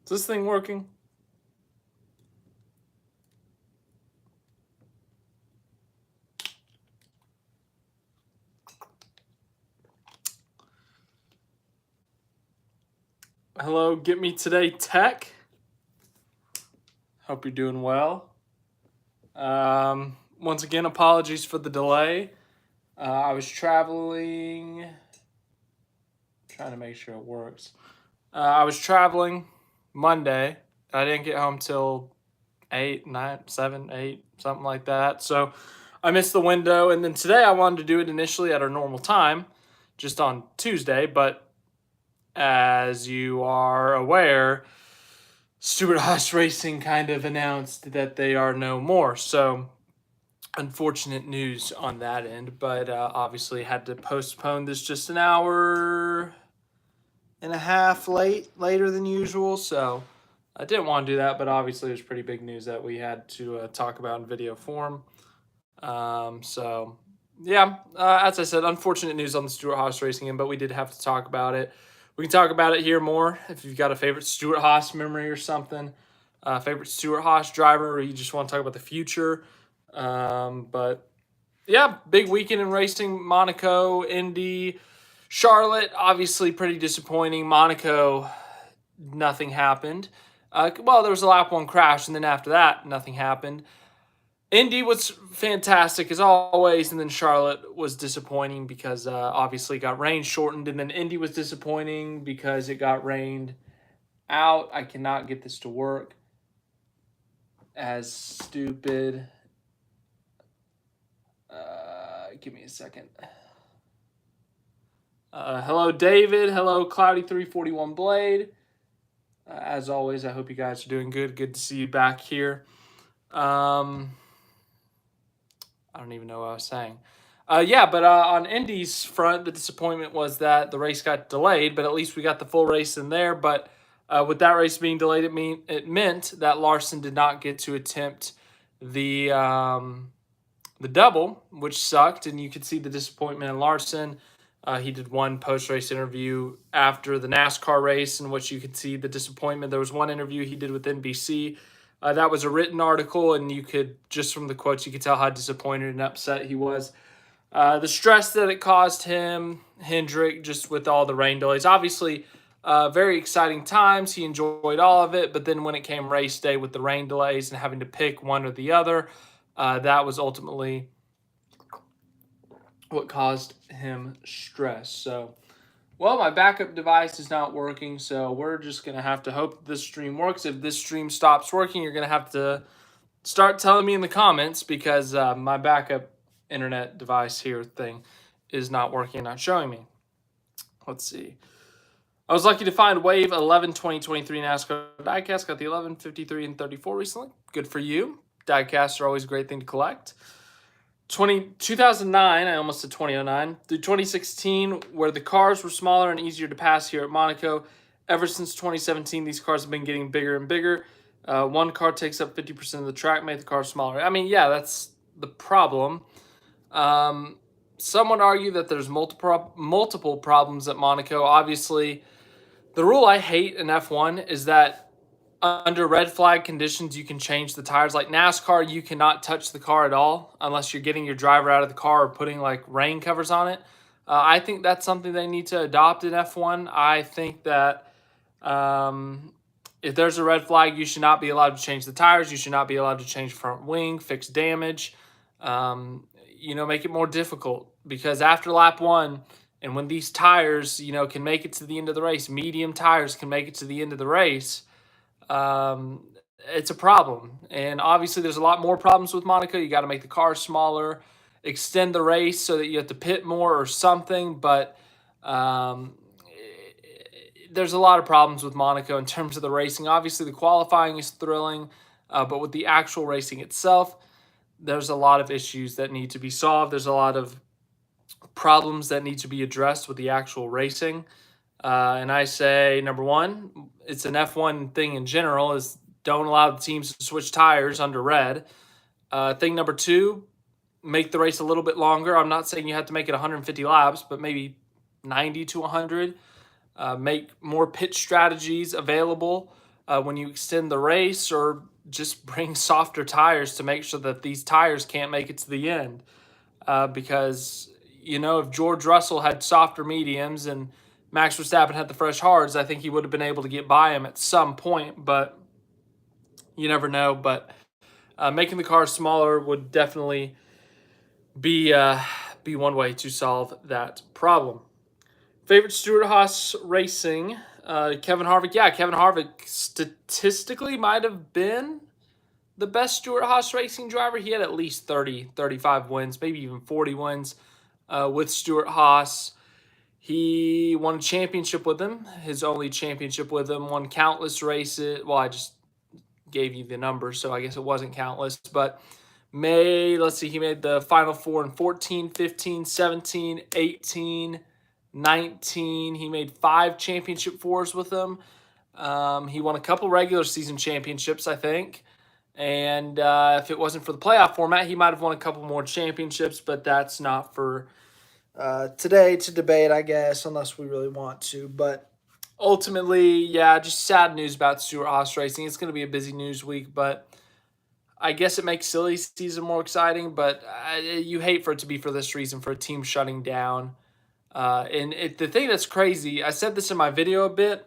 Is this thing working? Hello, Get Me Today Tech. Hope you're doing well. Once again, apologies for the delay. I was traveling. Trying to make sure it works. I was traveling Monday. I didn't get home till 8, 9, 7, 8, something like that. So I missed the window. And then today I wanted to do it initially at our normal time, just on Tuesday. But as you are aware, Stuart Haas Racing kind of announced that they are no more. So unfortunate news on that end. But obviously had to postpone this just an hour and a half later than usual. So I didn't want to do that, but obviously it was pretty big news that we had to talk about in video form. So yeah, as I said, unfortunate news on the Stuart Haas Racing end, but we did have to talk about it. We can talk about it here more if you've got a favorite Stuart Haas memory or something, favorite Stuart Haas driver, or you just want to talk about the future. But yeah, big weekend in racing. Monaco, Indy, Charlotte, obviously pretty disappointing. Monaco, nothing happened. Well, there was a lap one crash, and then after that, nothing happened. Indy was fantastic as always, and then Charlotte was disappointing because obviously it got rain shortened, and then Indy was disappointing because it got rained out. I cannot get this to work. As stupid. Give me a second. Hello, David. Hello, Cloudy341 Blade. As always, I hope you guys are doing good. Good to see you back here. I don't even know what I was saying. But on Indy's front, the disappointment was that the race got delayed, but at least we got the full race in there. But with that race being delayed, it meant that Larson did not get to attempt the double, which sucked, and you could see the disappointment in Larson. He did one post-race interview after the NASCAR race in which you could see the disappointment. There was one interview he did with NBC. That was a written article, and you could, just from the quotes, you could tell how disappointed and upset he was. The stress that it caused him, Hendrick, just with all the rain delays. Obviously, very exciting times. He enjoyed all of it, but then when it came race day with the rain delays and having to pick one or the other, that was ultimately what caused him stress. So, well, my backup device is not working, so we're just going to have to hope that this stream works. If this stream stops working, you're going to have to start telling me in the comments because my backup internet device here thing is not working, not showing me. Let's see. I was lucky to find Wave 11 2023 NASCAR diecast. Got the 11, 53, and 34 recently. Good for you. Diecasts are always a great thing to collect. 2009, I almost said 2009, through 2016, where the cars were smaller and easier to pass here at Monaco. Ever since 2017, these cars have been getting bigger and bigger. One car takes up 50% of the track, made the car smaller. I mean, yeah, that's the problem. Some would argue that there's multiple problems at Monaco. Obviously, the rule I hate in F1 is that under red flag conditions, you can change the tires. Like NASCAR, you cannot touch the car at all unless you're getting your driver out of the car or putting like rain covers on it. I think that's something they need to adopt in F1. I think that if there's a red flag, you should not be allowed to change the tires. You should not be allowed to change front wing, fix damage, make it more difficult. Because after lap one, and when these tires, can make it to the end of the race, medium tires can make it to the end of the race, it's a problem. And obviously there's a lot more problems with Monaco. You got to make the cars smaller, extend the race so that you have to pit more or something. But there's a lot of problems with Monaco in terms of the racing. Obviously the qualifying is thrilling, but with the actual racing itself, there's a lot of issues that need to be solved. There's a lot of problems that need to be addressed with the actual racing. And I say, number one, it's an F1 thing in general, is don't allow the teams to switch tires under red. Thing number two, make the race a little bit longer. I'm not saying you have to make it 150 laps, but maybe 90 to 100. Make more pit strategies available. when you extend the race, or just bring softer tires to make sure that these tires can't make it to the end. Because, if George Russell had softer mediums and Max Verstappen had the fresh hards, I think he would have been able to get by him at some point, but you never know. But making the car smaller would definitely be one way to solve that problem. Favorite Stewart-Haas racing? Kevin Harvick. Yeah, Kevin Harvick statistically might have been the best Stewart-Haas racing driver. He had at least 30, 35 wins, maybe even 40 wins with Stewart-Haas. He won a championship with him, his only championship with him, won countless races. Well, I just gave you the numbers, so I guess it wasn't countless, but he made the Final Four in 14, 15, 17, 18, 19. He made 5 championship fours with them. He won a couple regular season championships, I think. And if it wasn't for the playoff format, he might have won a couple more championships, but that's not for today to debate, I guess, unless we really want to. But ultimately, yeah, just sad news about Stewart-Haas Racing. It's going to be a busy news week, but I guess it makes silly season more exciting. But you hate for it to be for this reason, for a team shutting down. The thing that's crazy, I said this in my video a bit,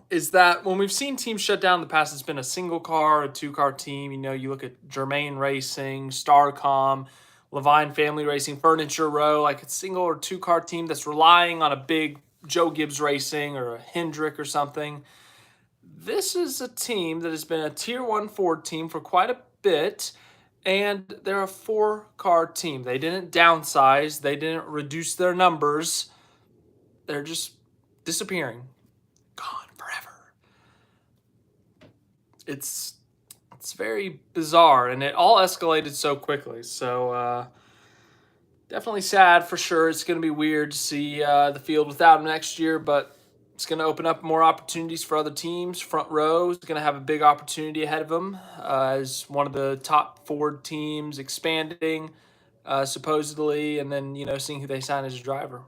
is that when we've seen teams shut down in the past, it's been a single car, a 2-car team. You look at Germain Racing, Starcom, Levine Family Racing, Furniture Row, like a single or 2-car team that's relying on a big Joe Gibbs Racing or a Hendrick or something. This is a team that has been a Tier 1 Ford team for quite a bit, and they're a 4-car team. They didn't downsize. They didn't reduce their numbers. They're just disappearing. Gone forever. It's very bizarre, and it all escalated so quickly. So definitely sad for sure. It's going to be weird to see the field without him next year, but it's going to open up more opportunities for other teams. Front Row is going to have a big opportunity ahead of them as one of the top Ford teams expanding, supposedly, and then, seeing who they sign as a driver.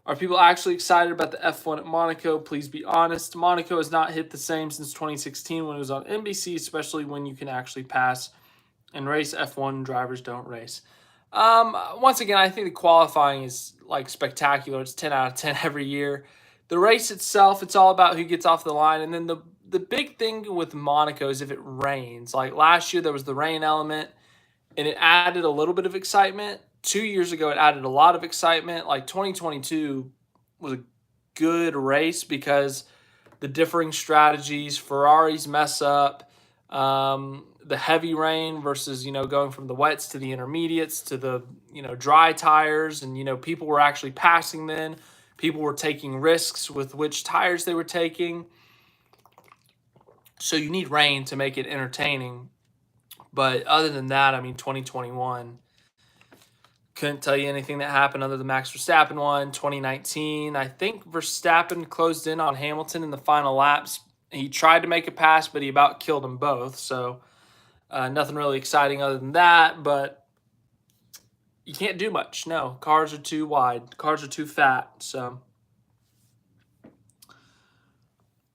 Are people actually excited about the F1 at Monaco? Please be honest. Monaco has not hit the same since 2016 when it was on NBC, especially when you can actually pass and race. F1 drivers don't race. Once again, I think the qualifying is spectacular. It's 10 out of 10 every year. The race itself, it's all about who gets off the line. And then the big thing with Monaco is if it rains. Like last year, there was the rain element, and it added a little bit of excitement. 2 years ago, it added a lot of excitement. 2022 was a good race because the differing strategies, Ferrari's mess up, the heavy rain versus, going from the wets to the intermediates to the, dry tires. And, people were actually passing then. People were taking risks with which tires they were taking. So you need rain to make it entertaining. But other than that, 2021, couldn't tell you anything that happened other than Max Verstappen won. 2019, I think Verstappen closed in on Hamilton in the final laps. He tried to make a pass, but he about killed them both. So nothing really exciting other than that, but you can't do much. No, cars are too wide. Cars are too fat. So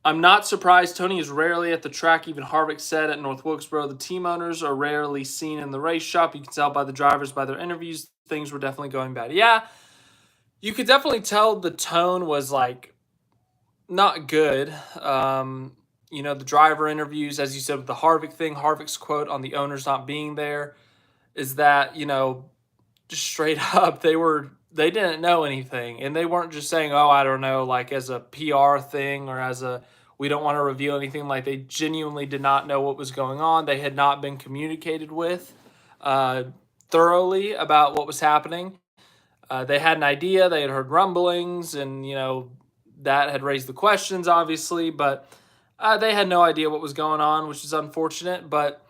I'm not surprised Tony is rarely at the track. Even Harvick said at North Wilkesboro, the team owners are rarely seen in the race shop. You can tell by the drivers, by their interviews, things were definitely going bad. Yeah, you could definitely tell the tone was not good. The driver interviews, as you said, with the Harvick thing, Harvick's quote on the owners not being there is that, just straight up, they didn't know anything. And they weren't just saying, oh, I don't know, as a PR thing or as we don't want to reveal anything. They genuinely did not know what was going on. They had not been communicated with thoroughly about what was happening. They had an idea. They had heard rumblings, and, that had raised the questions, obviously. But they had no idea what was going on, which is unfortunate. But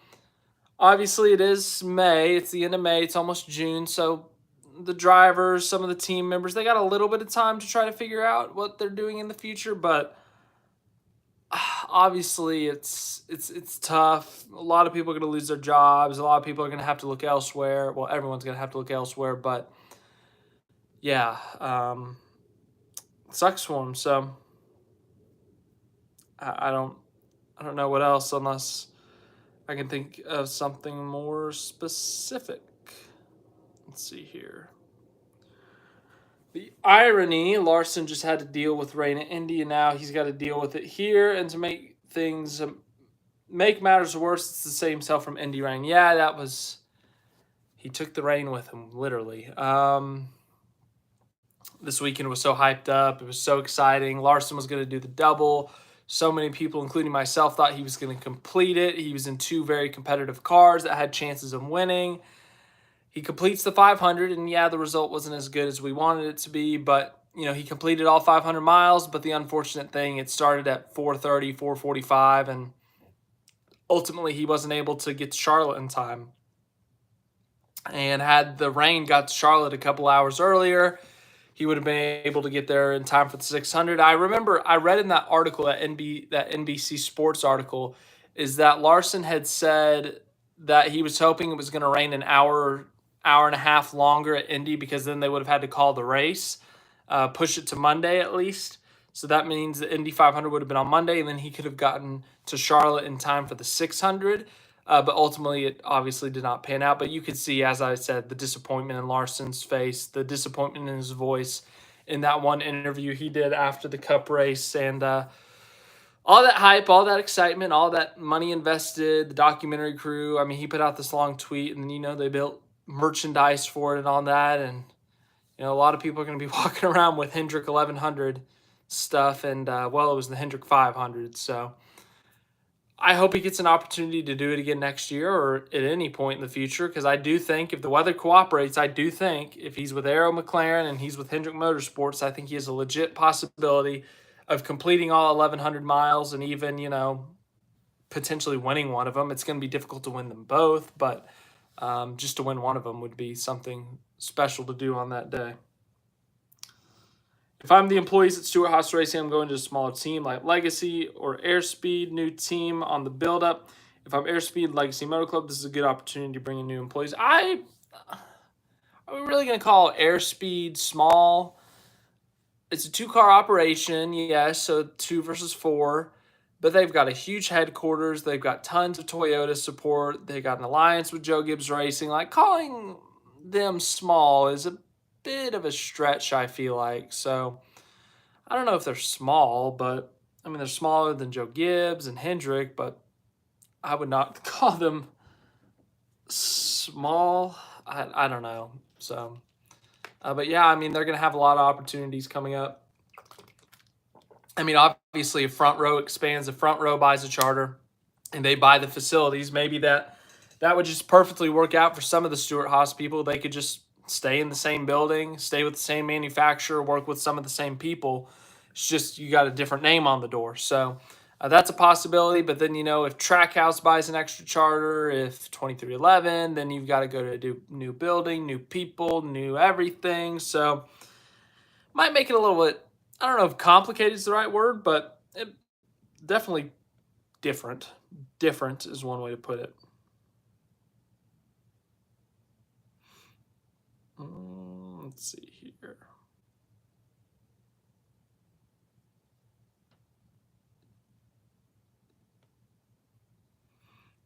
obviously, it is May. It's the end of May. It's almost June. So the drivers, some of the team members, they got a little bit of time to try to figure out what they're doing in the future. But obviously, it's tough. A lot of people are going to lose their jobs. A lot of people are going to have to look elsewhere. Well, everyone's going to have to look elsewhere. But yeah, it sucks for them. So I don't know what else unless I can think of something more specific. Let's see here. The irony, Larson just had to deal with rain in Indy, and now he's got to deal with it here. And to make things make matters worse, it's the same stuff from Indy rain. Yeah, that was he took the rain with him literally. This weekend was so hyped up. It was so exciting. Larson was going to do the double. So many people, including myself, thought he was going to complete it. He was in two very competitive cars that had chances of winning. He completes the 500, and yeah, the result wasn't as good as we wanted it to be, but he completed all 500 miles. But the unfortunate thing, it started at 4:30, 4:45, and ultimately he wasn't able to get to Charlotte in time. And had the rain got to Charlotte a couple hours earlier, he would have been able to get there in time for the 600. I remember I read in that article, that NBC Sports article, is that Larson had said that he was hoping it was going to rain an hour and a half longer at Indy, because then they would have had to call the race, push it to Monday at least. So that means the Indy 500 would have been on Monday, and then he could have gotten to Charlotte in time for the 600. But ultimately, it obviously did not pan out. But you could see, as I said, the disappointment in Larson's face, the disappointment in his voice in that one interview he did after the Cup race. And all that hype, all that excitement, all that money invested, the documentary crew. I mean, he put out this long tweet, and, they built merchandise for it and all that. And, a lot of people are going to be walking around with Hendrick 1100 stuff. And, it was the Hendrick 500. So I hope he gets an opportunity to do it again next year or at any point in the future, because I do think if the weather cooperates, I do think if he's with Arrow McLaren and he's with Hendrick Motorsports, I think he has a legit possibility of completing all 1,100 miles and even, potentially winning one of them. It's going to be difficult to win them both, but just to win one of them would be something special to do on that day. If I'm the employees at Stewart-Haas Racing, I'm going to a smaller team like Legacy or Airspeed, new team on the build-up. If I'm Airspeed, Legacy Motor Club, this is a good opportunity to bring in new employees. Are we really going to call Airspeed small? It's a two-car operation, yes, so 2 versus 4. But they've got a huge headquarters. They've got tons of Toyota support. They got an alliance with Joe Gibbs Racing. Like, calling them small is a bit of a stretch, I feel like. So I don't know if they're small, but I mean, they're smaller than Joe Gibbs and Hendrick, but I would not call them small. I don't know. So, but yeah, I mean, they're going to have a lot of opportunities coming up. I mean, obviously, if Front Row expands, if Front Row buys a charter and they buy the facilities, maybe that would just perfectly work out for some of the Stewart-Haas people. They could just stay in the same building, stay with the same manufacturer, work with some of the same people. It's just you got a different name on the door. So that's a possibility. But then, if Trackhouse buys an extra charter, if 2311, then you've got to go to a new building, new people, new everything. So might make it a little bit, I don't know if complicated is the right word, but it definitely different. Different is one way to put it. Let's see here.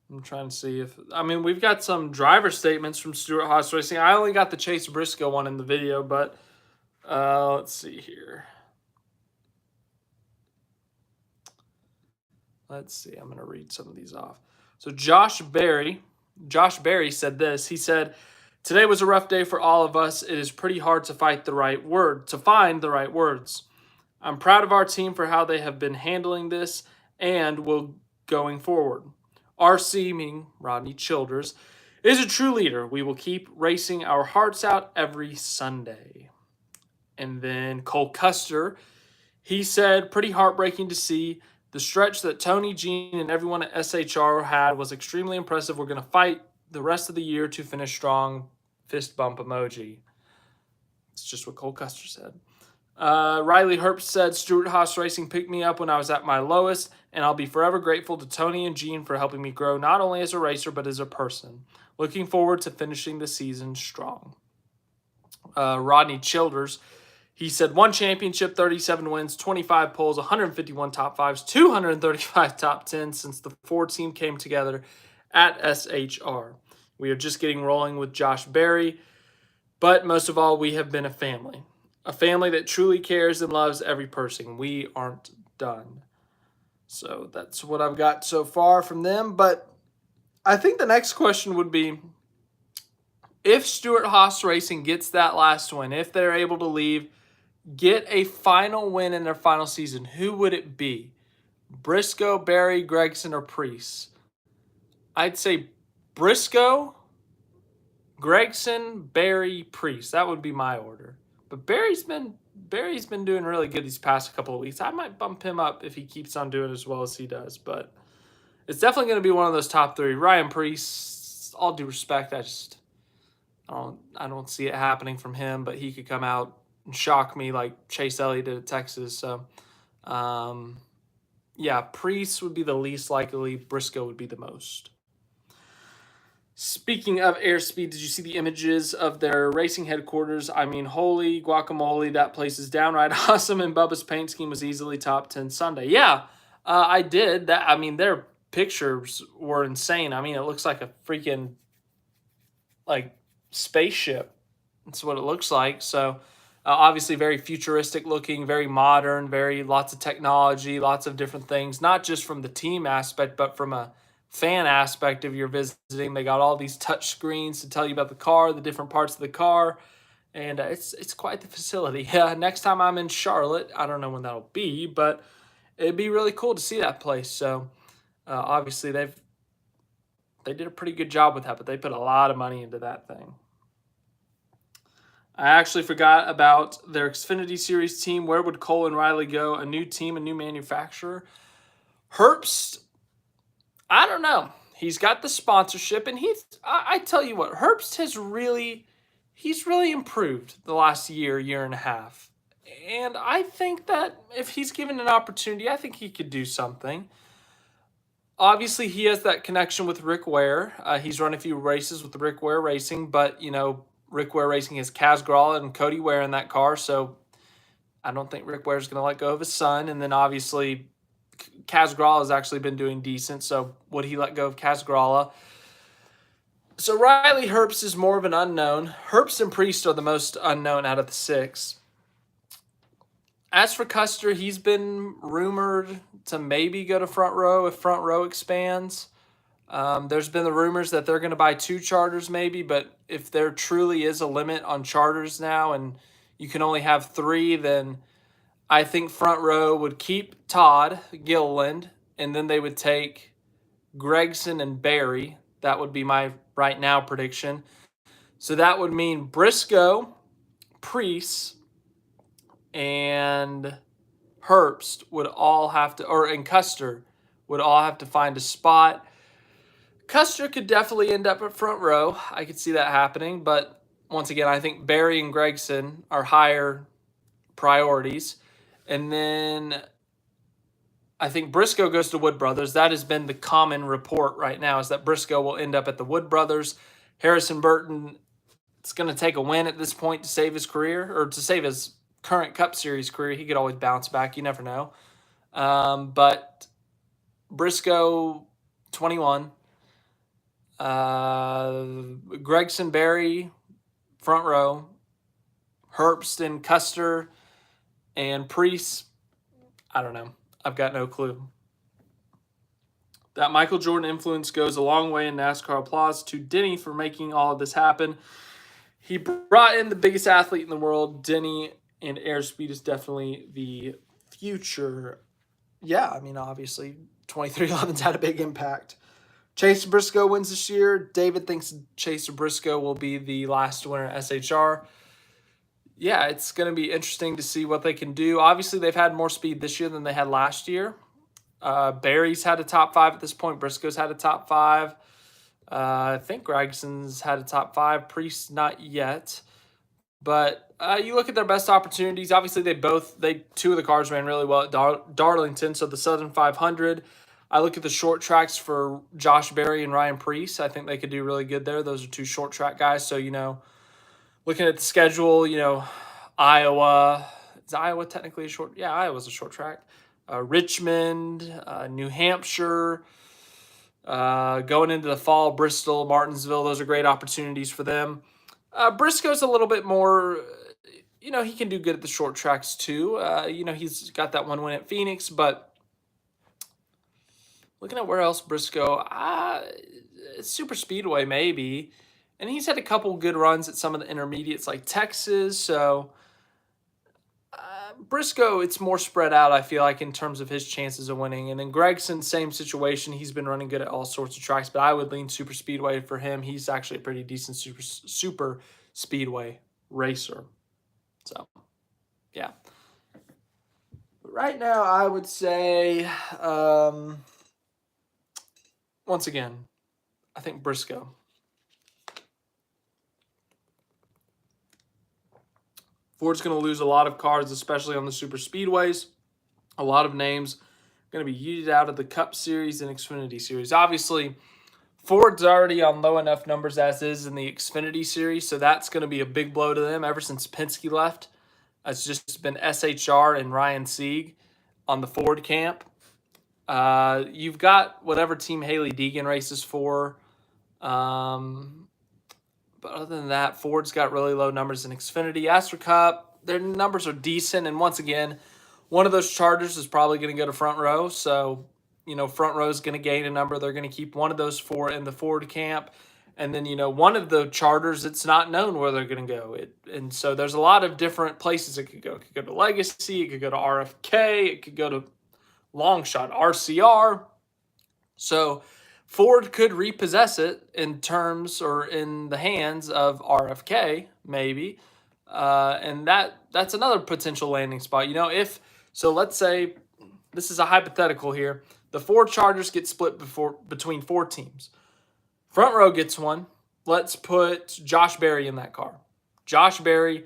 I'm trying to see if, we've got some driver statements from Stewart-Haas Racing. I only got the Chase Briscoe one in the video, but let's see here. Let's see. I'm going to read some of these off. So Josh Berry said this. He said, "Today was a rough day for all of us. It is pretty hard to find the right words. I'm proud of our team for how they have been handling this and will going forward. RC," meaning Rodney Childers, "is a true leader. We will keep racing our hearts out every Sunday." And then Cole Custer, he said, "Pretty heartbreaking to see. The stretch that Tony, Gene, and everyone at SHR had was extremely impressive. We're going to fight the rest of the year to finish strong." Fist bump emoji. It's just what Cole Custer said. Riley Herbst said, "Stewart-Haas Racing picked me up when I was at my lowest, and I'll be forever grateful to Tony and Gene for helping me grow not only as a racer, but as a person. Looking forward to finishing the season strong." Rodney Childers, He said 1 championship, 37 wins, 25 poles, 151 top fives, 235 top 10s since the Ford team came together at SHR. We are just getting rolling with Josh Berry, but most of all, we have been a family that truly cares and loves every person. We aren't done. So that's what I've got so far from them. But I think the next question would be, if Stewart-Haas Racing gets that last win, if they're able to leave, get a final win in their final season, who would it be? Briscoe, Berry, Gregson, or Priest? I'd say Briscoe, Gregson, Berry, Priest. That would be my order. But Berry's been doing really good these past couple of weeks. I might bump him up if he keeps on doing as well as he does. But it's definitely going to be one of those top 3. Ryan Priest, all due respect, I don't see it happening from him. But he could come out and shock me like Chase Elliott did at Texas. So, yeah, Priest would be the least likely. Briscoe would be the most. Speaking of airspeed, did you see the images of their racing headquarters? I mean, holy guacamole, that place is downright awesome, and Bubba's paint scheme was easily top 10 Sunday. Yeah, I did. Their pictures were insane. I mean, it looks like a freaking, like, spaceship. That's what it looks like. So, obviously very futuristic looking, very modern, lots of technology, lots of different things, not just from the team aspect, but from a fan aspect of your visiting. They got all these touch screens to tell you about the car, the different parts of the car, and it's quite the facility. Yeah, next time I'm in Charlotte, I don't know when that'll be, but it'd be really cool to see that place. So obviously they did a pretty good job with that, but they put a lot of money into that thing. I actually forgot about their Xfinity Series team. Where would Cole and Riley go? A new team, a new manufacturer. Herbst, I don't know. He's got the sponsorship, and I tell you what, Herbst he's really improved the last year and a half. And I think that if he's given an opportunity, I think he could do something. Obviously, he has that connection with Rick Ware. He's run a few races with Rick Ware Racing, but, Rick Ware Racing has Kaz Gralla and Cody Ware in that car, so I don't think Rick Ware's going to let go of his son. And then, obviously, Kaz Gralla has actually been doing decent, so would he let go of Kaz Gralla? So Riley Herbst is more of an unknown. Herbst and Priest are the most unknown out of the 6. As for Custer, he's been rumored to maybe go to Front Row if Front Row expands. There's been the rumors that they're going to buy 2 charters maybe, but if there truly is a limit on charters now and you can only have 3, then I think Front Row would keep Todd Gilliland, and then they would take Gregson and Berry. That would be my right now prediction. So that would mean Briscoe, Priest, and Herbst would all have to, and Custer would all have to find a spot. Custer could definitely end up at Front Row. I could see that happening, but once again, I think Berry and Gregson are higher priorities. And then I think Briscoe goes to Wood Brothers. That has been the common report right now, is that Briscoe will end up at the Wood Brothers. Harrison Burton, it's going to take a win at this point to save his career, or to save his current Cup Series career. He could always bounce back. You never know. But Briscoe, 21. Gregson, Berry, Front Row. Herbst and Custer and Priest, I don't know. I've got no clue. That Michael Jordan influence goes a long way in NASCAR. Applause to Denny for making all of this happen. He brought in the biggest athlete in the world. Denny, and airspeed is definitely the future. Yeah, obviously, 2311's had a big impact. Chase Briscoe wins this year. David thinks Chase Briscoe will be the last winner at SHR. Yeah, it's going to be interesting to see what they can do. Obviously, they've had more speed this year than they had last year. Berry's had a top 5 at this point. Briscoe's had a top 5. I think Gregson's had a top 5. Priest, not yet. But you look at their best opportunities. Obviously, 2 of the cars ran really well at Darlington, so the Southern 500. I look at the short tracks for Josh Berry and Ryan Priest. I think they could do really good there. Those are 2 short track guys. So, looking at the schedule, Iowa. Is Iowa technically a short? Yeah, Iowa's a short track. Richmond, New Hampshire. Going into the fall, Bristol, Martinsville, those are great opportunities for them. Briscoe's a little bit more, he can do good at the short tracks too. He's got that one win at Phoenix, but looking at where else Briscoe, super speedway maybe. And he's had a couple good runs at some of the intermediates like Texas. So Briscoe, it's more spread out, I feel like, in terms of his chances of winning. And then Gregson, same situation. He's been running good at all sorts of tracks, but I would lean super speedway for him. He's actually a pretty decent super speedway racer. So, yeah. But right now, I would say, once again, I think Briscoe. Ford's going to lose a lot of cars, especially on the super speedways. A lot of names going to be yeeted out of the Cup Series and Xfinity Series. Obviously, Ford's already on low enough numbers as is in the Xfinity Series, so that's going to be a big blow to them. Ever since Penske left, it's just been SHR and Ryan Sieg on the Ford camp. You've got whatever team Haley Deegan races for. But other than that, Ford's got really low numbers in Xfinity. Astra Cup, their numbers are decent. And once again, one of those Chargers is probably going to go to front row. So, front row is going to gain a number. They're going to keep one of those four in the Ford camp. And then, one of the Chargers, it's not known where they're going to go. And so there's a lot of different places it could go. It could go to Legacy. It could go to RFK. It could go to long shot RCR. So Ford could repossess it in terms or in the hands of RFK, maybe. And that's another potential landing spot. Let's say this is a hypothetical here. The Ford Chargers get split between four teams. Front row gets one. Let's put Josh Berry in that car. Josh Berry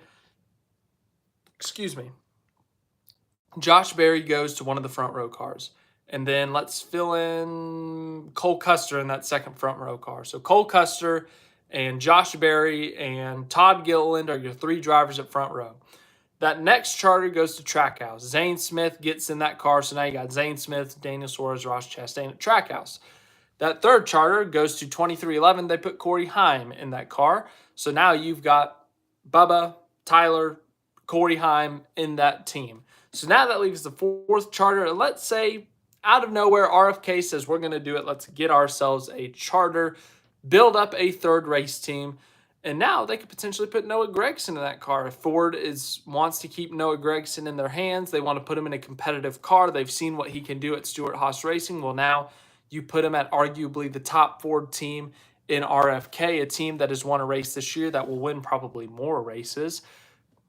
goes to one of the front row cars. And then let's fill in Cole Custer in that second front row car. So Cole Custer and Josh Berry and Todd Gilliland are your three drivers at front row. That next charter goes to Trackhouse. Zane Smith gets in that car. So now you got Zane Smith, Daniel Suarez, Ross Chastain at Trackhouse. That third charter goes to 2311. They put Corey Heim in that car. So now you've got Bubba, Tyler, Corey Heim in that team. So now that leaves the fourth charter. Let's say out of nowhere, RFK says, we're going to do it. Let's get ourselves a charter, build up a third race team. And now they could potentially put Noah Gragson in that car. If Ford wants to keep Noah Gragson in their hands, they want to put him in a competitive car. They've seen what he can do at Stewart-Haas Racing. Well, now you put him at arguably the top Ford team in RFK, a team that has won a race this year that will win probably more races.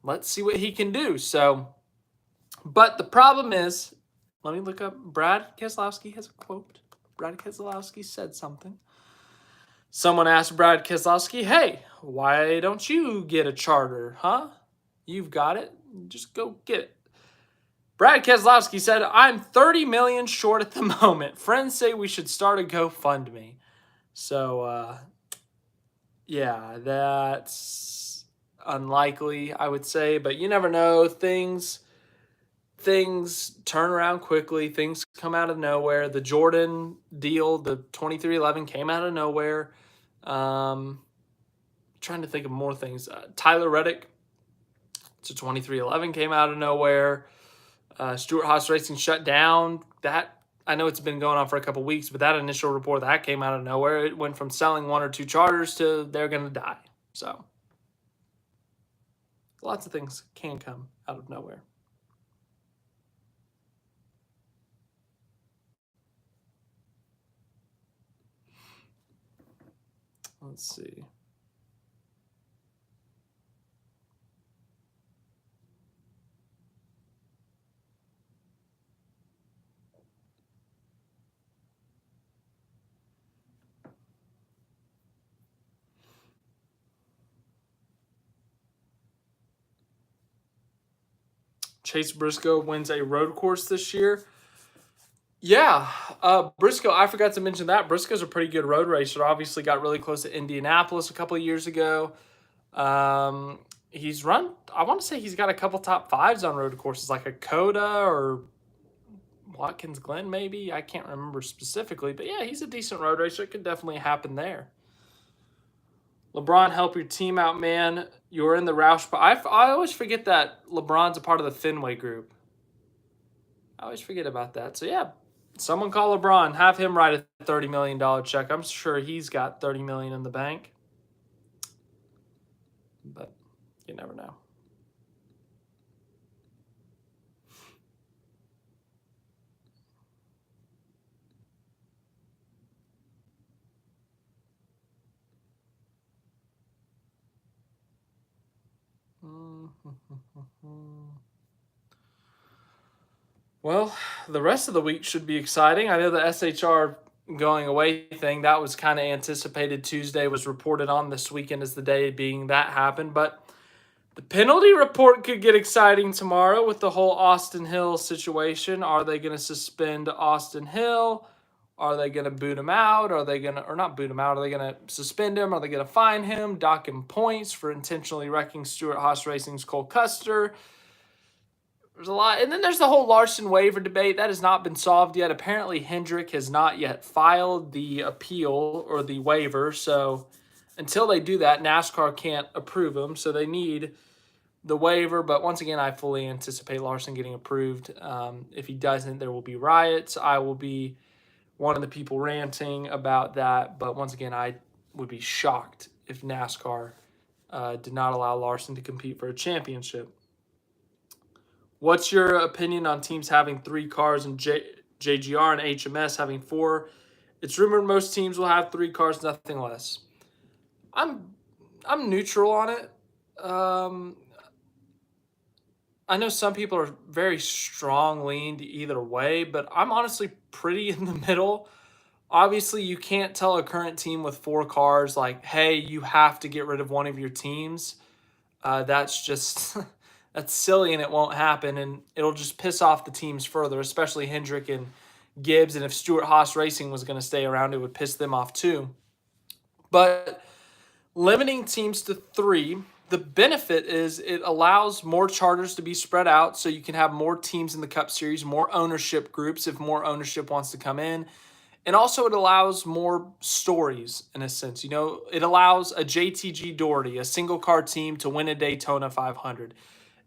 Let's see what he can do. But the problem is, let me look up. Brad Keselowski has a quote. Brad Keselowski said something. Someone asked Brad Keselowski, hey, why don't you get a charter, huh? You've got it. Just go get it. Brad Keselowski said, I'm $30 million short at the moment. Friends say we should start a GoFundMe. So, yeah, that's unlikely, I would say. But you never know. Things turn around quickly. Things come out of nowhere. The Jordan deal, the 2311, came out of nowhere. Trying to think of more things. Tyler Reddick to 2311 came out of nowhere. Stewart-Haas Racing shut down. That, I know it's been going on for a couple weeks, but that initial report, that came out of nowhere. It went from selling one or two charters to they're going to die. So lots of things can come out of nowhere. Let's see. Chase Briscoe wins a road course this year. Yeah, Briscoe, I forgot to mention that. Briscoe's a pretty good road racer. Obviously got really close to Indianapolis a couple of years ago. he's run. I want to say he's got a couple top fives on road courses, like a Coda or Watkins Glen, maybe. I can't remember specifically, but yeah, he's a decent road racer. It could definitely happen there. LeBron, help your team out, man. You're in the Roush. But I always forget that LeBron's a part of the Fenway group. I always forget about that. So yeah, someone call LeBron. Have him write a $30 million check. I'm sure he's got $30 million in the bank. But you never know. Well, the rest of the week should be exciting. I know the SHR going away thing that was kind of anticipated. Tuesday was reported on this weekend as the day being that happened, but the penalty report could get exciting tomorrow with the whole Austin Hill situation. Are they going to suspend Austin Hill? Are they going to boot him out? Are they going to, or not boot him out? Are they going to suspend him? Are they going to fine him, dock him points for intentionally wrecking Stewart Haas Racing's Cole Custer? There's a lot. And then there's the whole Larson waiver debate. That has not been solved yet. Apparently, Hendrick has not yet filed the appeal or the waiver. So until they do that, NASCAR can't approve them. So they need the waiver. But once again, I fully anticipate Larson getting approved. If he doesn't, there will be riots. I will be one of the people ranting about that. But once again, I would be shocked if NASCAR did not allow Larson to compete for a championship. What's your opinion on teams having 3 cars and JGR and HMS having 4? It's rumored most teams will have 3 cars, nothing less. I'm neutral on it. I know some people are very strong leaned either way, but I'm honestly pretty in the middle. Obviously, you can't tell a current team with 4 cars like, hey, you have to get rid of one of your teams. That's just that's silly and it won't happen, and it'll just piss off the teams further, especially Hendrick and Gibbs. And if Stewart Haas Racing was going to stay around, it would piss them off too. But limiting teams to 3, the benefit is it allows more charters to be spread out, so you can have more teams in the Cup Series, more ownership groups if more ownership wants to come in. And also it allows more stories in a sense. You know, it allows a JTG Doherty, a single car team, to win a Daytona 500.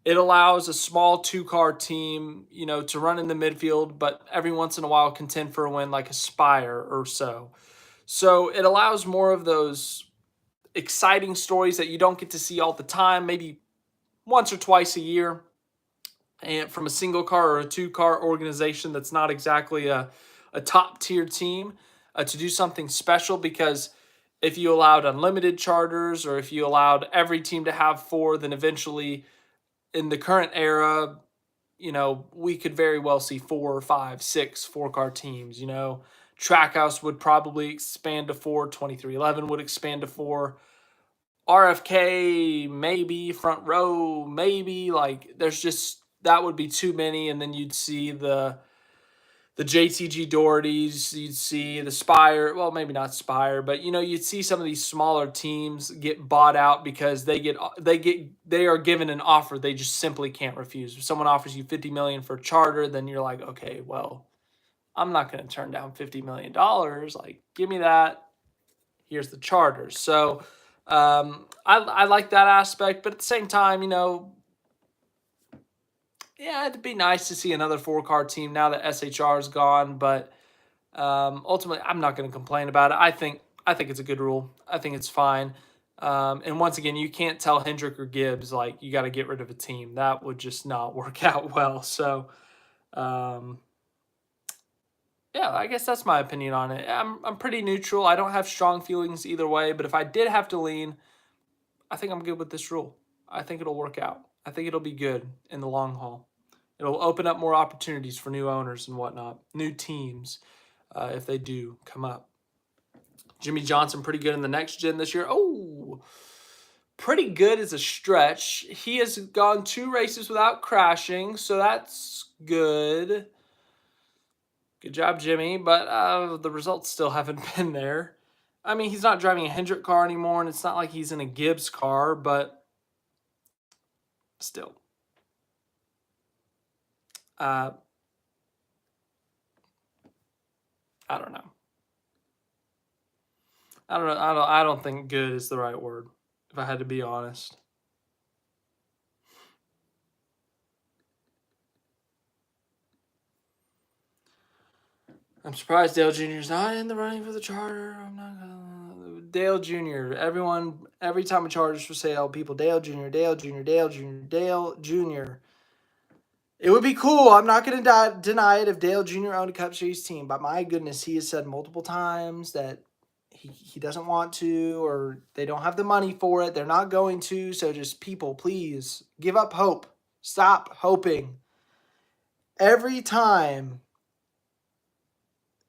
It allows a small 2-car team, you know, to run in the midfield, but every once in a while contend for a win like a Spire or so. So it allows more of those exciting stories that you don't get to see all the time, maybe once or twice a year, and from a single car or a 2-car organization that's not exactly a top tier team, to do something special. Because if you allowed unlimited charters or if you allowed every team to have 4, then eventually in the current era, you know, we could very well see 4 or 5, 6 4-car teams. You know, Trackhouse would probably expand to 4, 2311 would expand to 4, RFK maybe, Front Row maybe. Like, there's just, that would be too many. And then you'd see the JTG Dohertys, you'd see the Spire, well, maybe not Spire, but you know, you'd see some of these smaller teams get bought out because they are given an offer they just simply can't refuse. If someone offers you $50 million for a charter, then you're like, okay, well, I'm not going to turn down $50 million. Like, give me that. Here's the charter. So I like that aspect, but at the same time, you know, yeah, it'd be nice to see another 4-car team now that SHR is gone. But ultimately, I'm not going to complain about it. I think it's a good rule. I think it's fine. And once again, you can't tell Hendrick or Gibbs like you got to get rid of a team. That would just not work out well. So, yeah, I guess that's my opinion on it. I'm pretty neutral. I don't have strong feelings either way. But if I did have to lean, I think I'm good with this rule. I think it'll work out. I think it'll be good in the long haul. It'll open up more opportunities for new owners and whatnot, new teams, if they do come up. Jimmy Johnson, pretty good in the next gen this year. Oh, pretty good is a stretch. He has gone 2 races without crashing, so that's good. Good job, Jimmy, but the results still haven't been there. I mean, he's not driving a Hendrick car anymore, and it's not like he's in a Gibbs car, but Still. I don't know. I don't think good is the right word, if I had to be honest. I'm surprised Dale Jr. is not in the running for the Charter. I'm not gonna. Dale Jr. Every time a Charter's for sale, people Dale Jr., Dale Jr., Dale Jr., Dale Jr. It would be cool. I'm not going to deny it if Dale Jr. owned a Cup Series team. But my goodness, he has said multiple times that he doesn't want to, or they don't have the money for it. They're not going to. So just people, please give up hope. Stop hoping. Every time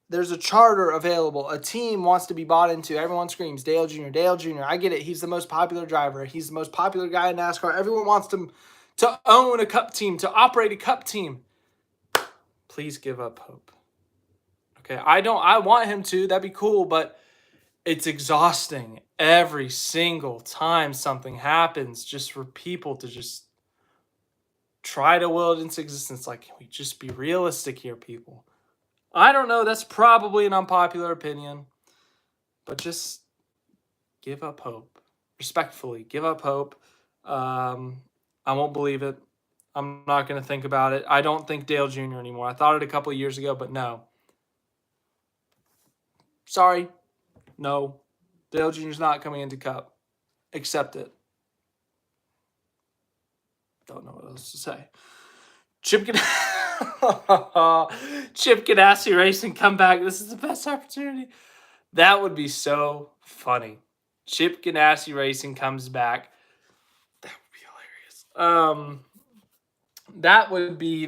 there's a charter available, a team wants to be bought into, everyone screams, Dale Jr., Dale Jr. I get it. He's the most popular driver. He's the most popular guy in NASCAR. Everyone wants him to own a Cup team, to operate a Cup team. Please give up hope. Okay, I want him to. That'd be cool, but it's exhausting every single time something happens just for people to just try to will it into existence. Like, can we just be realistic here, people? I don't know. That's probably an unpopular opinion, but just give up hope. Respectfully, give up hope. I won't believe it. I'm not going to think about it. I don't think Dale Jr. anymore. I thought it a couple of years ago, but no. Sorry. No. Dale Jr.'s not coming into Cup. Accept it. Don't know what else to say. Chip Ganassi Racing comeback. This is the best opportunity. That would be so funny. Chip Ganassi Racing comes back. That would be hilarious.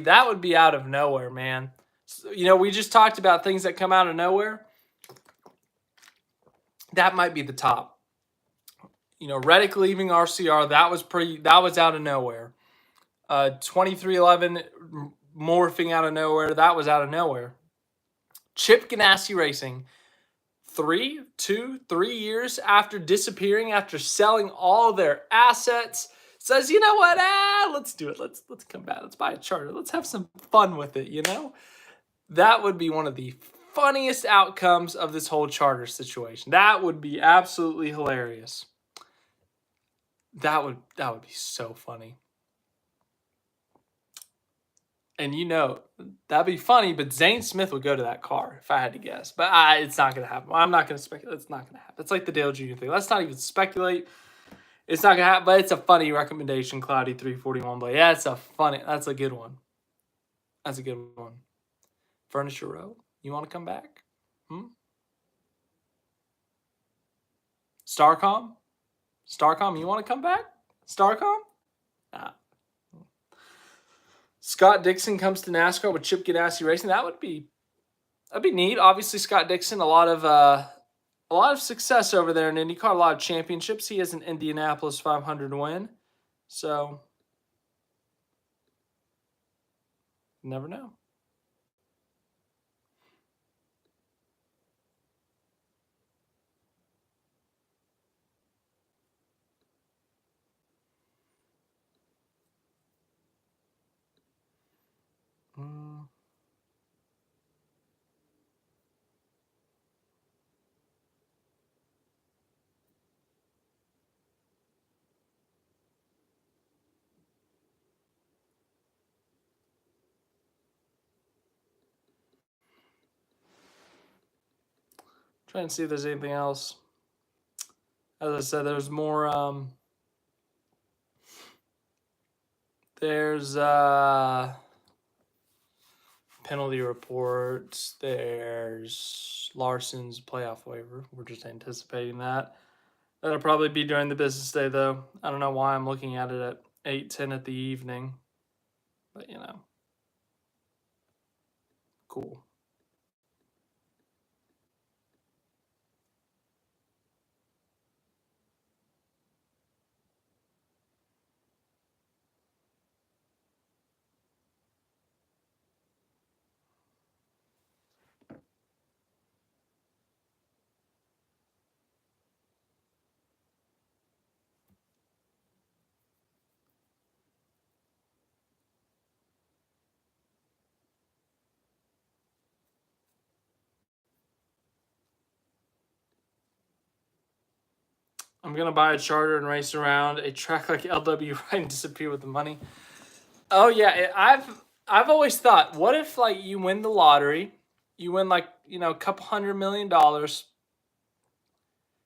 That would be out of nowhere, man. So, we just talked about things that come out of nowhere. That might be the top. Reddick leaving RCR, that was out of nowhere. 2311 morphing out of nowhere, that was out of nowhere. Chip Ganassi Racing, 3 years after disappearing, after selling all their assets, says, you know what, let's do it. Let's come back. Let's buy a charter. Let's have some fun with it, That would be one of the funniest outcomes of this whole charter situation. That would be absolutely hilarious. That would be so funny. And that'd be funny, but Zane Smith would go to that car if I had to guess. But it's not going to happen. I'm not going to speculate. It's not going to happen. It's like the Dale Jr. thing. Let's not even speculate. It's not going to happen, but it's a funny recommendation, Cloudy 341. But yeah, that's a good one. That's a good one. Furniture Row, you want to come back? Starcom, you want to come back? Starcom? Nah. Scott Dixon comes to NASCAR with Chip Ganassi Racing. That'd be neat. Obviously, Scott Dixon, a lot of success over there in IndyCar, a lot of championships. He has an Indianapolis 500 win, so never know. Trying to see if there's anything else. As I said, there's more. There's penalty reports. There's Larson's playoff waiver. We're just anticipating that. That'll probably be during the business day, though. I don't know why I'm looking at it at 8:10 at the evening. But, cool. I'm gonna buy a charter and race around a track like LW right and disappear with the money. Oh yeah, I've always thought, what if like you win the lottery, you win like a couple $100 million.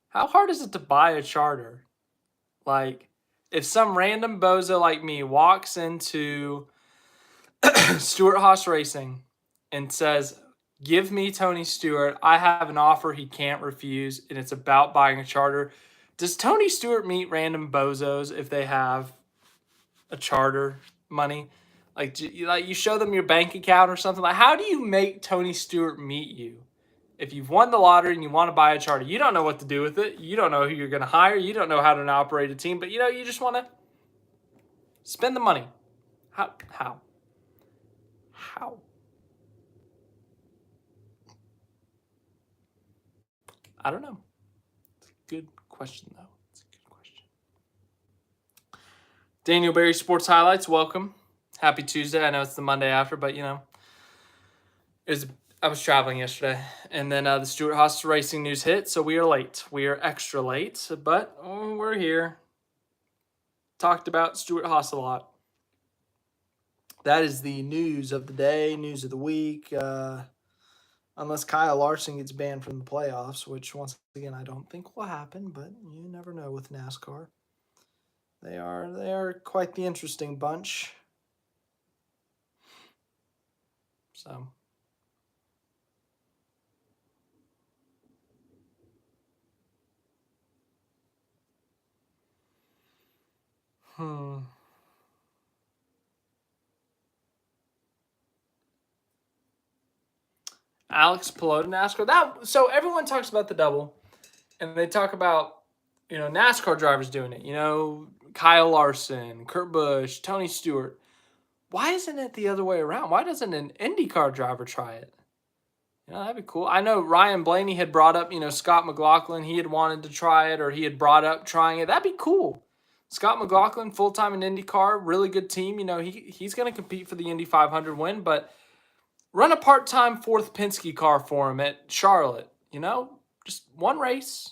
How hard is it to buy a charter? Like, if some random bozo like me walks into Stewart Haas Racing and says, "Give me Tony Stewart. I have an offer he can't refuse, and it's about buying a charter." Does Tony Stewart meet random bozos if they have a charter money? Like, you show them your bank account or something. Like, how do you make Tony Stewart meet you? If you've won the lottery and you want to buy a charter, you don't know what to do with it. You don't know who you're going to hire. You don't know how to operate a team, but you just want to spend the money. How? How? How? I don't know. It's a good question, though. It's a good question. Daniel Berry Sports Highlights, welcome. Happy Tuesday. I know it's the Monday after, but I was traveling yesterday, and then the Stewart Haas Racing news hit, so we are late. We are extra late, but we're here. Talked about Stewart Haas a lot. That is the news of the day, news of the week. Unless Kyle Larson gets banned from the playoffs, which once again I don't think will happen, but you never know with NASCAR. They are quite the interesting bunch. So. Alex Pelota NASCAR. So everyone talks about the double, and they talk about NASCAR drivers doing it. Kyle Larson, Kurt Busch, Tony Stewart. Why isn't it the other way around? Why doesn't an IndyCar driver try it? That'd be cool. I know Ryan Blaney had brought up, Scott McLaughlin. He had wanted to try it, or he had brought up trying it. That'd be cool. Scott McLaughlin, full-time in IndyCar, really good team. He's going to compete for the Indy 500 win, but run a part-time fourth Penske car for him at Charlotte. Just one race.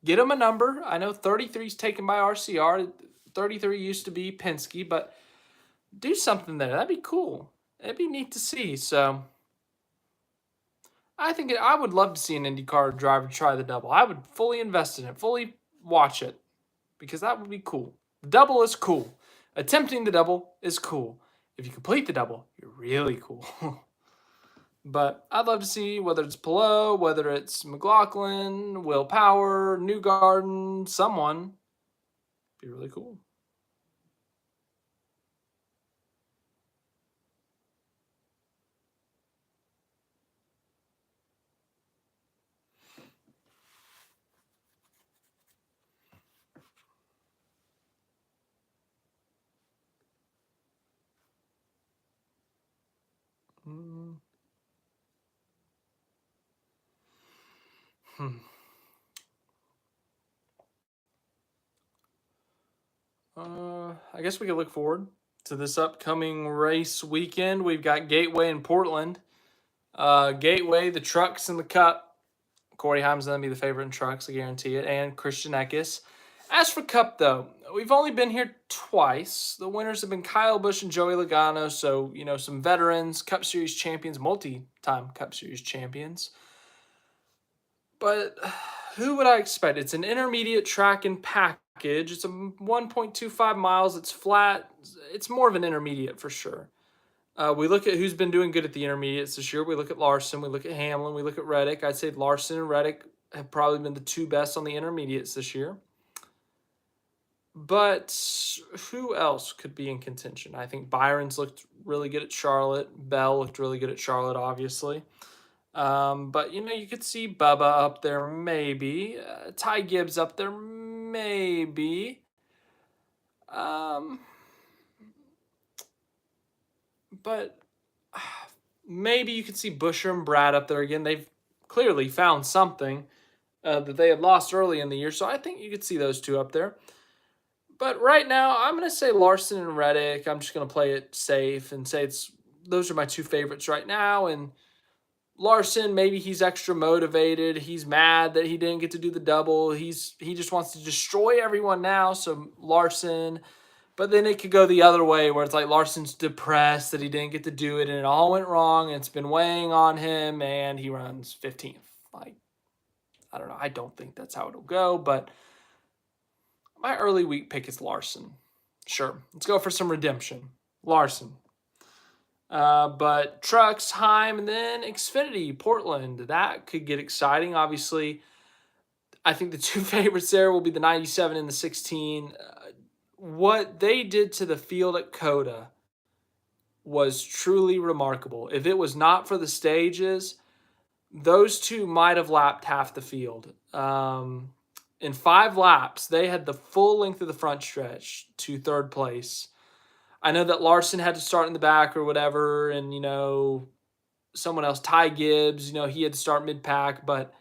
Get him a number. I know 33 is taken by RCR. 33 used to be Penske, but do something there. That'd be cool. It'd be neat to see. So I would love to see an IndyCar driver try the double. I would fully invest in it, fully watch it, because that would be cool. The double is cool. Attempting the double is cool. If you complete the double, you're really cool. But I'd love to see whether it's Pelot, whether it's McLaughlin, Will Power, Newgarden, someone. Be really cool. I guess we could look forward to this upcoming race weekend. We've got Gateway in Portland. Gateway, the trucks in the Cup. Corey Haim's going to be the favorite in trucks, I guarantee it, and Christian Eckes. As for Cup, though, we've only been here twice. The winners have been Kyle Busch and Joey Logano, so, some veterans, Cup Series champions, multi-time Cup Series champions. But who would I expect? It's an intermediate track and package. It's a 1.25 miles. It's flat. It's more of an intermediate for sure. We look at who's been doing good at the intermediates this year. We look at Larson. We look at Hamlin. We look at Reddick. I'd say Larson and Reddick have probably been the two best on the intermediates this year. But who else could be in contention? I think Byron's looked really good at Charlotte. Bell looked really good at Charlotte, obviously. But, you could see Bubba up there, maybe. Ty Gibbs up there, maybe. But maybe you could see Busher and Brad up there again. They've clearly found something that they had lost early in the year, so I think you could see those two up there. But right now, I'm going to say Larson and Reddick. I'm just going to play it safe and say those are my two favorites right now, and Larson, maybe he's extra motivated. He's mad that he didn't get to do the double. He just wants to destroy everyone now. So Larson, but then it could go the other way where it's like Larson's depressed that he didn't get to do it and it all went wrong and it's been weighing on him and he runs 15th. Like, I don't know. I don't think that's how it'll go, but my early week pick is Larson. Sure. Let's go for some redemption. Larson. But Trucks, Heim, and then Xfinity, Portland. That could get exciting. Obviously, I think the two favorites there will be the 97 and the 16. What they did to the field at Coda was truly remarkable. If it was not for the stages, those two might have lapped half the field. In 5 laps, they had the full length of the front stretch to third place. I know that Larson had to start in the back or whatever, and, someone else, Ty Gibbs, he had to start mid-pack, but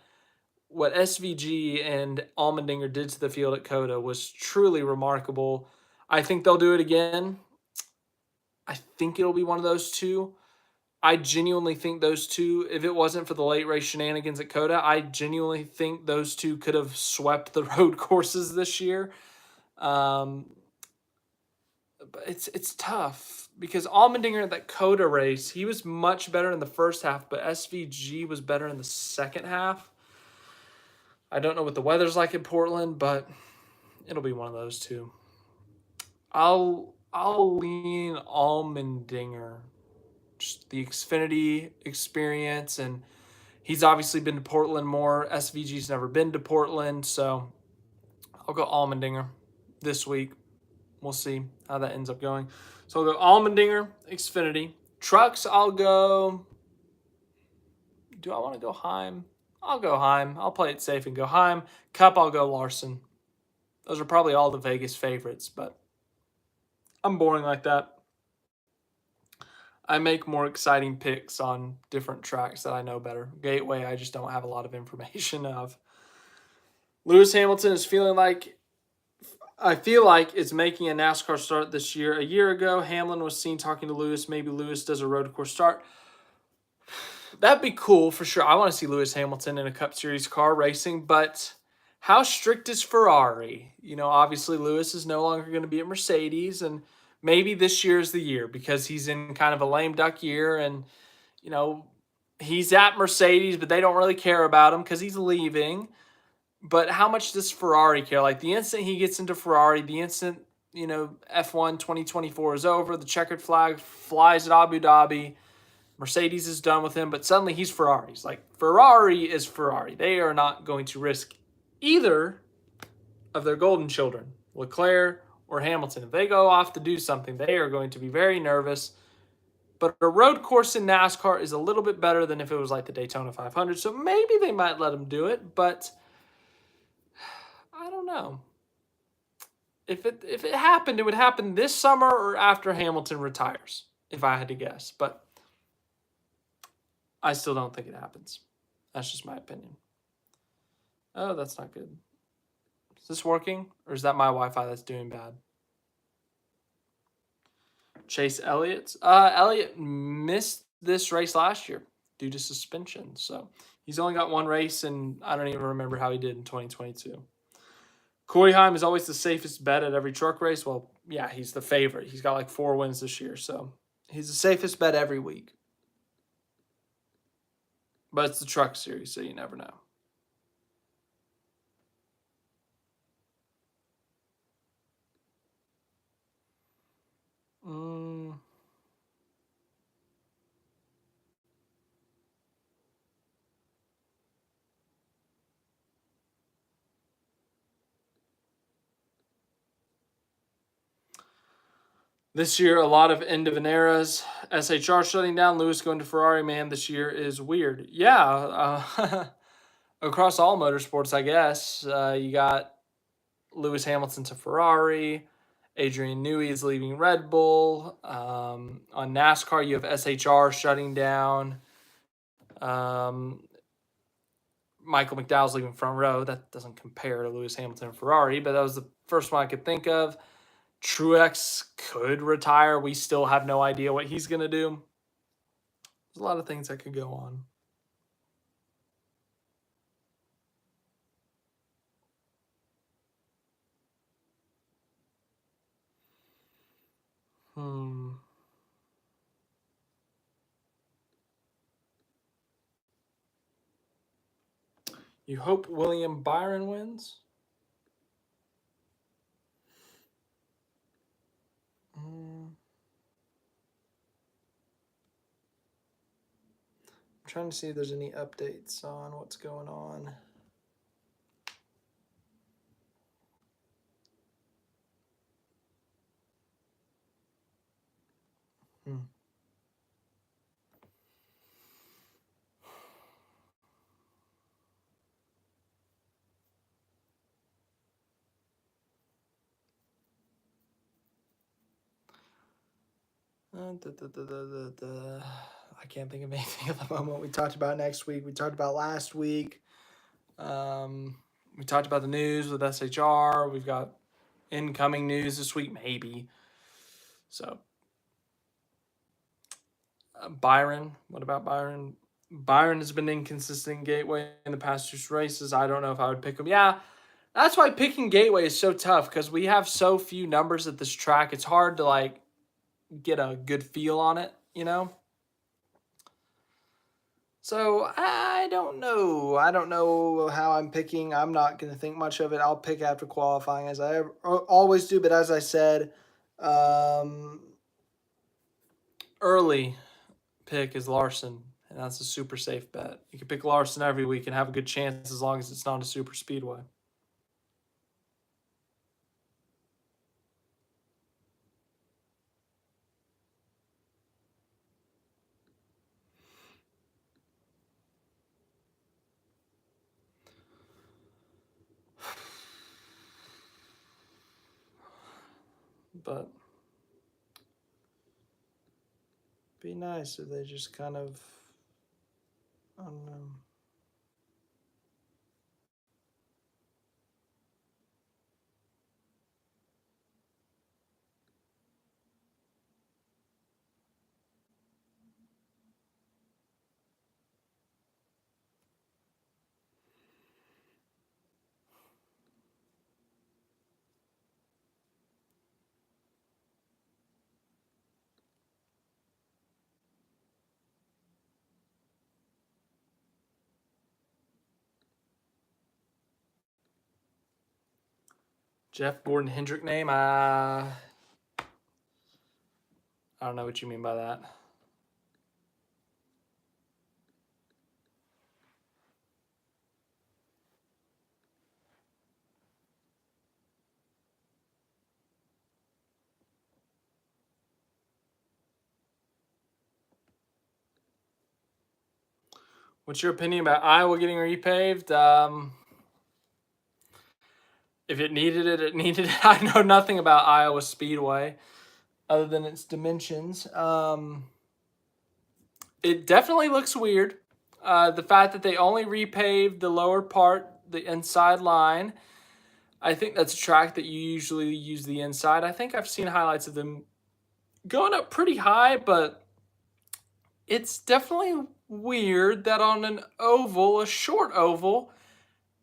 what SVG and Allmendinger did to the field at Coda was truly remarkable. I think they'll do it again. I think it'll be one of those two. I genuinely think those two, if it wasn't for the late race shenanigans at Coda, I genuinely think those two could have swept the road courses this year. But it's tough because Allmendinger at that Coda race, he was much better in the first half, but SVG was better in the second half. I don't know what the weather's like in Portland, but it'll be one of those two. I'll lean Allmendinger. Just the Xfinity experience, and he's obviously been to Portland more. SVG's never been to Portland, so I'll go Allmendinger this week. We'll see how that ends up going. So I'll go Allmendinger, Xfinity. Trucks, I'll go... Do I want to go Heim? I'll go Heim. I'll play it safe and go Heim. Cup, I'll go Larson. Those are probably all the Vegas favorites, but I'm boring like that. I make more exciting picks on different tracks that I know better. Gateway, I just don't have a lot of information of. Lewis Hamilton is I feel like it's making a NASCAR start this year. A year ago, Hamlin was seen talking to Lewis. Maybe Lewis does a road course start. That'd be cool for sure. I want to see Lewis Hamilton in a Cup Series car racing, but how strict is Ferrari? Obviously Lewis is no longer going to be at Mercedes, and maybe this year is the year because he's in kind of a lame duck year and, he's at Mercedes, but they don't really care about him because he's leaving. But how much does Ferrari care? Like the instant he gets into Ferrari, the instant, F1 2024 is over, the checkered flag flies at Abu Dhabi, Mercedes is done with him, but suddenly he's Ferrari's. Like Ferrari is Ferrari. They are not going to risk either of their golden children, Leclerc or Hamilton. If they go off to do something, they are going to be very nervous. But a road course in NASCAR is a little bit better than if it was like the Daytona 500. So maybe they might let them do it, but I don't know. If it happened, it would happen this summer or after Hamilton retires, if I had to guess. But I still don't think it happens. That's just my opinion. Oh, that's not good. Is this working? Or is that my Wi-Fi that's doing bad? Chase Elliott. Elliott missed this race last year due to suspension. So he's only got one race, and I don't even remember how he did in 2022. Corey Heim is always the safest bet at every truck race. Well, yeah, he's the favorite. He's got like 4 wins this year. So he's the safest bet every week. But it's the truck series, so you never know. This year, a lot of end of an eras. SHR shutting down, Lewis going to Ferrari. Man, this year is weird. Yeah, across all motorsports, I guess. You got Lewis Hamilton to Ferrari. Adrian Newey is leaving Red Bull. On NASCAR, you have SHR shutting down. Michael McDowell's leaving front row. That doesn't compare to Lewis Hamilton and Ferrari, but that was the first one I could think of. Truex could retire. We still have no idea what he's going to do. There's a lot of things that could go on. You hope William Byron wins? I'm trying to see if there's any updates on what's going on. I can't think of anything at the moment. We talked about next week. We talked about last week. We talked about the news with SHR. We've got incoming news this week, maybe. So, Byron. What about Byron? Byron has been inconsistent Gateway in the past 2 races. I don't know if I would pick him. Yeah, that's why picking Gateway is so tough because we have so few numbers at this track. It's hard to like get a good feel on it, you know? So I don't know. I don't know how I'm picking. I'm not going to think much of it. I'll pick after qualifying as I always do. But as I said, early pick is Larson, and that's a super safe bet. You can pick Larson every week and have a good chance as long as it's not a super speedway. But be nice if they just kind of, I don't know. Jeff Gordon Hendrick name? I don't know what you mean by that. What's your opinion about Iowa getting repaved? If it needed it, it needed it. I know nothing about Iowa Speedway other than its dimensions. It definitely looks weird. The fact that they only repaved the lower part, the inside line, I think that's a track that you usually use the inside. I think I've seen highlights of them going up pretty high, but it's definitely weird that on an oval, a short oval,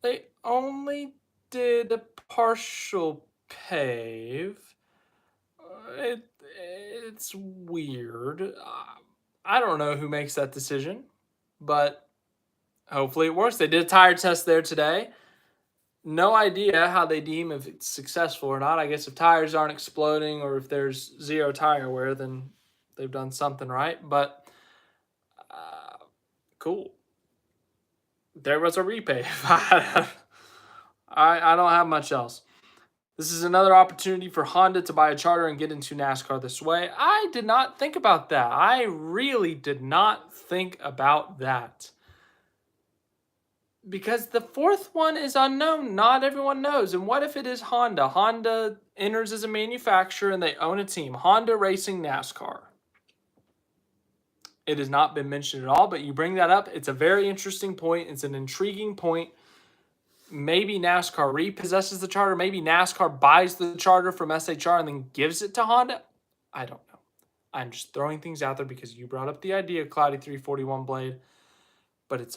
they only did a partial pave. It's weird. I don't know who makes that decision, but hopefully it works. They did a tire test there today. No idea how they deem if it's successful or not. I guess if tires aren't exploding or if there's zero tire wear, then they've done something right. But cool. There was a repave. I don't have much else. This is another opportunity for Honda to buy a charter and get into NASCAR this way. I did not think about that. I really did not think about that. Because the fourth one is unknown. Not everyone knows. And what if it is Honda? Honda enters as a manufacturer and they own a team. Honda Racing NASCAR. It has not been mentioned at all, but you bring that up. It's a very interesting point. It's an intriguing point. Maybe NASCAR repossesses the charter. Maybe NASCAR buys the charter from SHR and then gives it to Honda. I don't know. I'm just throwing things out there because you brought up the idea of Cloudy 341 blade. But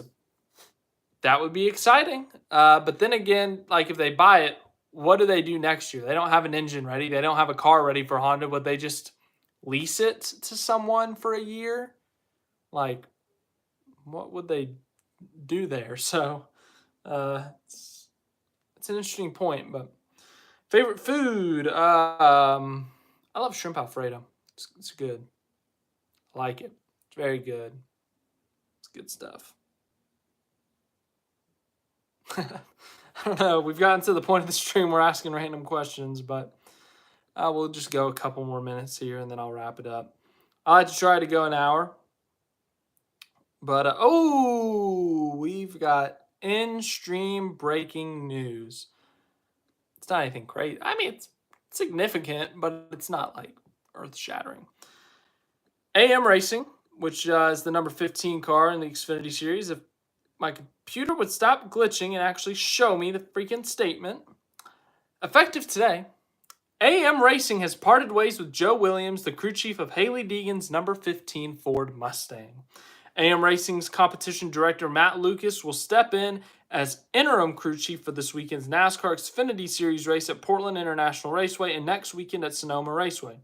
that would be exciting. But then again, like if they buy it, what do they do next year? They don't have an engine ready. They don't have a car ready for Honda. Would they just lease it to someone for a year, like, what would they do there? So it's an interesting point. But favorite food, I love shrimp Alfredo. It's good. I like it. It's very good. It's good stuff. I don't know. We've gotten to the point of the stream we're asking random questions, but we'll just go a couple more minutes here and then I'll wrap it up. I like to try to go an hour. But, we've got in-stream breaking news. It's not anything great. I mean, it's significant, but it's not, like, earth-shattering. AM Racing, which is the number 15 car in the Xfinity Series. If my computer would stop glitching and actually show me the freaking statement. Effective today, AM Racing has parted ways with Joe Williams, the crew chief of Hailie Deegan's number 15 Ford Mustang. AM Racing's competition director Matt Lucas will step in as interim crew chief for this weekend's NASCAR Xfinity Series race at Portland International Raceway and next weekend at Sonoma Raceway.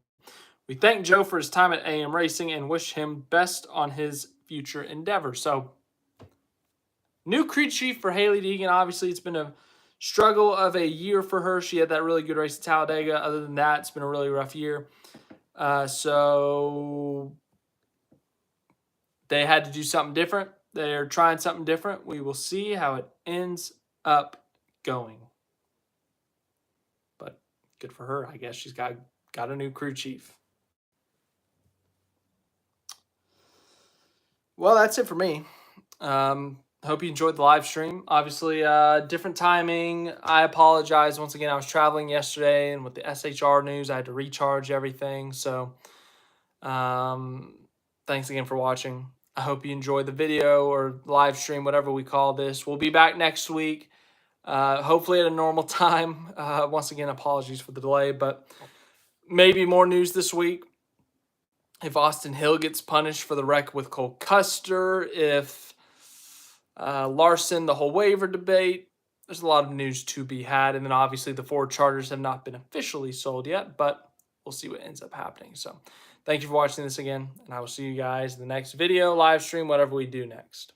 We thank Joe for his time at AM Racing and wish him best on his future endeavors. So, new crew chief for Hailie Deegan. Obviously, it's been a struggle of a year for her. She had that really good race at Talladega. Other than that, it's been a really rough year. So they had to do something different. They're trying something different. We will see how it ends up going. But good for her. I guess she's got a new crew chief. Well, that's it for me. Hope you enjoyed the live stream. Obviously, different timing. I apologize. Once again, I was traveling yesterday, and with the SHR news, I had to recharge everything. So, thanks again for watching. I hope you enjoyed the video or live stream, whatever we call this. We'll be back next week, hopefully at a normal time. Once again, apologies for the delay, but maybe more news this week. If Austin Hill gets punished for the wreck with Cole Custer, if Larson, the whole waiver debate, there's a lot of news to be had. And then obviously the Ford Chargers have not been officially sold yet, but we'll see what ends up happening. So thank you for watching this again, and I will see you guys in the next video, live stream, whatever we do next.